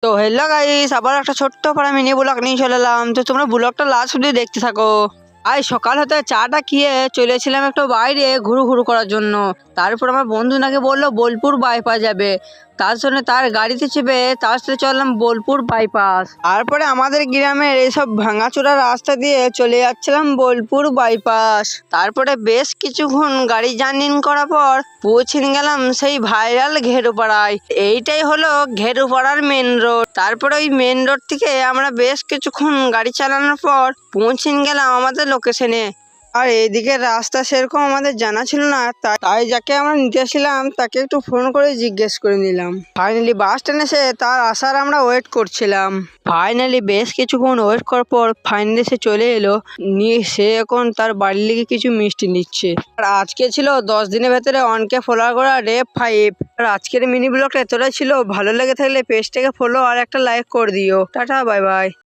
তো hello guys, আবার একটা ছোট্ট পাড়া মিনি ব্লগ নিয়ে চলে এলাম। তো তোমরা ব্লগটা লাস্ট অব্দি দেখতে থাকো। আজ সকাল হতে চাটা খেয়ে চলেছিলাম একটু বাইরে ঘুরু ঘুরু করার জন্য। তারপর আমার বন্ধু নাকি বললো বোলপুর বাইপাস যাবে, তার জন্য তার গাড়িতে চেপে তার সাথে চললাম বোলপুর বাইপাস। তারপরে আমাদের গ্রামের এইসব ভাঙাচোরা রাস্তা দিয়ে চলে যাচ্ছিলাম বোলপুর বাইপাস। তারপরে বেশ কিছুক্ষণ গাড়ি জার্নি করার পর পৌঁছে গেলাম সেই ভাইরাল ঘেরুপাড়ায়। এইটাই হলো ঘেরুপাড়ার মেন রোড। তারপরে ওই মেন রোড থেকে আমরা বেশ কিছুক্ষণ গাড়ি চালানোর পর পৌঁছে গেলাম আমাদের লোকেশনে। আর এইদিকে রাস্তা সেরকম আমাদের জানা ছিল না, তাই যাকে আমরা নিতে আসছিলাম তাকে একটু ফোন করে জিজ্ঞেস করে নিলাম। ফাইনালি বাস স্ট্যান্ড এসে তার আসার আমরা ওয়েট করছিলাম। ফাইনালি বেশ কিছুক্ষণ ওয়েট করার পর ফাইনালি সে চলে এলো, নিয়ে সে এখন তার বাড়ির লিগে কিছু মিষ্টি নিচ্ছে। আর আজকে ছিল 10 দিনের ভেতরে 1K ফলোয়ার করা রেপ 5। আর আজকের মিনি ব্লগটা এতটাই ছিল, ভালো লেগে থাকলে পেজটাকে ফলো আর একটা লাইক করে দিও। Tata, bye bye.